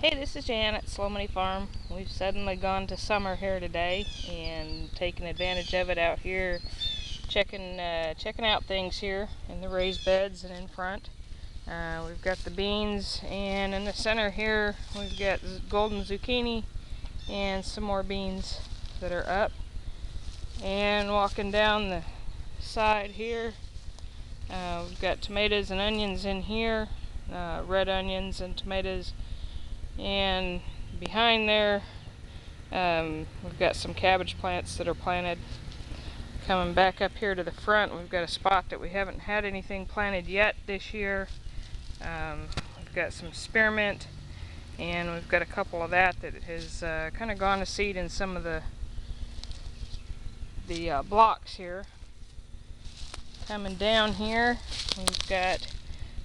Hey, this is Jan at Slow Money Farm. We've suddenly gone to summer here today and taken advantage of it out here, checking out things here in the raised beds and in front. We've got the beans, and in the center here we've got golden zucchini and some more beans that are up. And walking down the side here, we've got tomatoes and onions in here, red onions and tomatoes. And behind there, we've got some cabbage plants that are planted. Coming back up here to the front, we've got a spot that we haven't had anything planted yet this year. We've got some spearmint, and we've got a couple of that has kind of gone to seed in some of the blocks here. Coming down here, we've got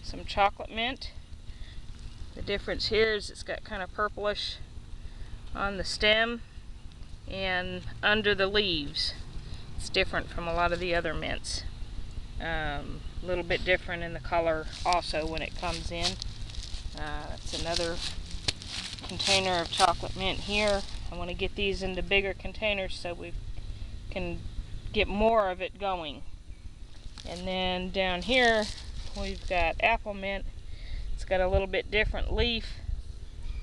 some chocolate mint. The difference here is it's got kind of purplish on the stem and under the leaves. It's different from a lot of the other mints. A little bit different in the color also when it comes in. It's another container of chocolate mint here. I want to get these into bigger containers so we can get more of it going. And then down here we've got apple mint. It's got a little bit different leaf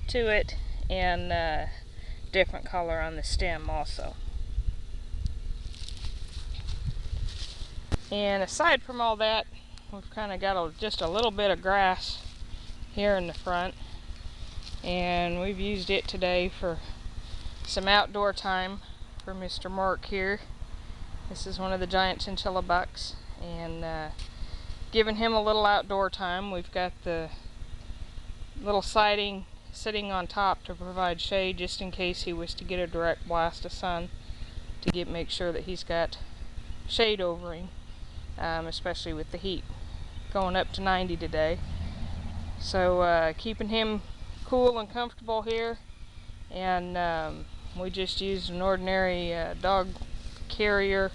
to it and different color on the stem also. And aside from all that, we've kind of got just a little bit of grass here in the front, and we've used it today for some outdoor time for Mr. Mark here. This is one of the giant chinchilla bucks, and giving him a little outdoor time. We've got the little siding sitting on top to provide shade just in case he was to get a direct blast of sun, to make sure that he's got shade over him, especially with the heat going up to 90 today. So keeping him cool and comfortable here, and we just used an ordinary dog carrier.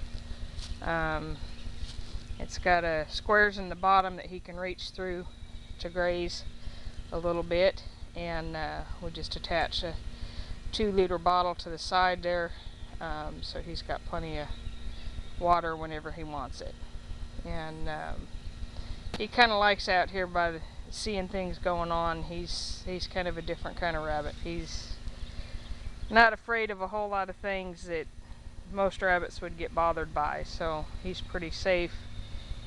It's got squares in the bottom that he can reach through to graze a little bit, and we'll just attach a 2-liter bottle to the side there, so he's got plenty of water whenever he wants it. And he kind of likes out here by seeing things going on. He's kind of a different kind of rabbit. He's not afraid of a whole lot of things that most rabbits would get bothered by, so he's pretty safe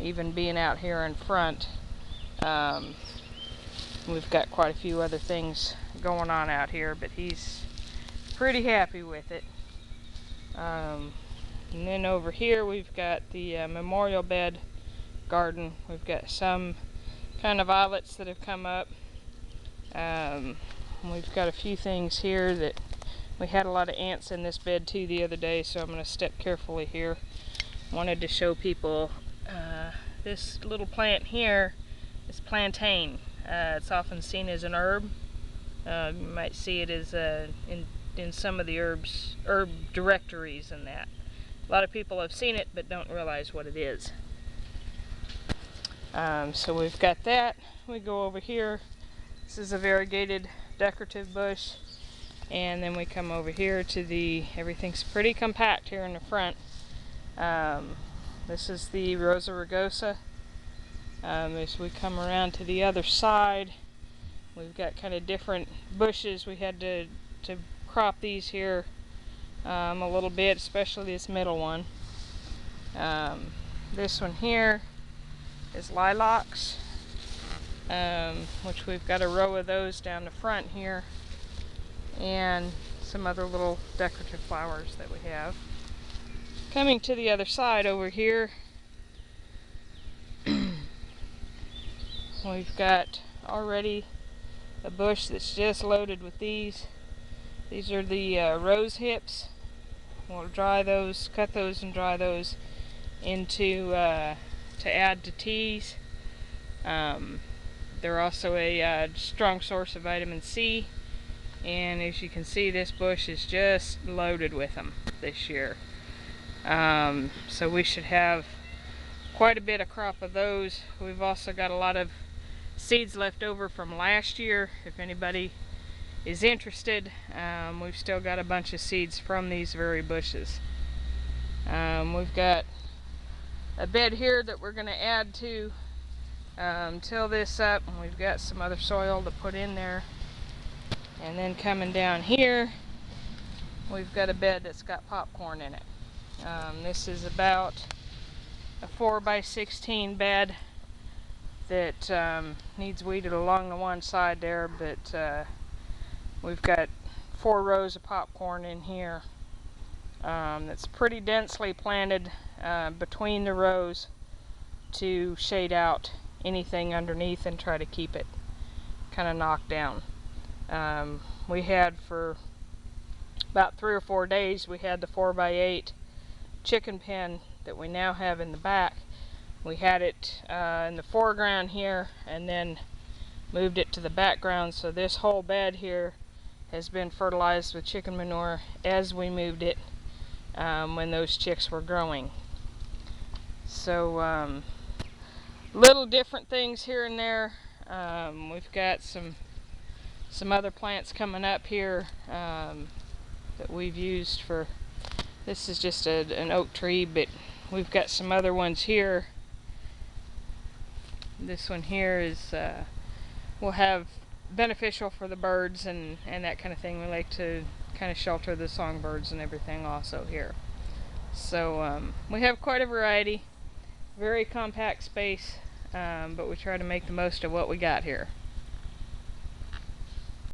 even being out here in front. We've got quite a few other things going on out here, but he's pretty happy with it. And then over here we've got the memorial bed garden. We've got some kind of violets that have come up. We've got a few things here that we had a lot of ants in this bed too the other day, so I'm going to step carefully here. Wanted to show people this little plant here is plantain. It's often seen as an herb. You might see it as in some of the herb directories and that. A lot of people have seen it but don't realize what it is. So we've got that. We go over here. This is a variegated decorative bush, and then we come over here to everything's pretty compact here in the front. This is the Rosa rugosa. As we come around to the other side, we've got kind of different bushes. We had to crop these here a little bit, especially this middle one. This one here is lilacs, which we've got a row of those down the front here, and some other little decorative flowers that we have. Coming to the other side over here, we've got already a bush that's just loaded with these. These are the rose hips. We'll dry those, cut those and dry those into to add to teas. They're also a strong source of vitamin C, and as you can see, this bush is just loaded with them this year. So we should have quite a bit of crop of those. We've also got a lot of seeds left over from last year. If anybody is interested, we've still got a bunch of seeds from these very bushes. We've got a bed here that we're going to add to, till this up, and we've got some other soil to put in there. And then coming down here, we've got a bed that's got popcorn in it. This is about a 4x16 bed that needs weeded along the one side there, but we've got 4 rows of popcorn in here. That's pretty densely planted between the rows to shade out anything underneath and try to keep it kind of knocked down. We had for about 3 or 4 days, we had the 4x8 chicken pen that we now have in the back. We had it in the foreground here and then moved it to the background, so this whole bed here has been fertilized with chicken manure as we moved it when those chicks were growing. So little different things here and there. We've got some other plants coming up here that we've used for, this is just an oak tree, but we've got some other ones here. This one here is will have beneficial for the birds and that kind of thing. We like to kind of shelter the songbirds and everything also here. So we have quite a variety, very compact space, but we try to make the most of what we got here.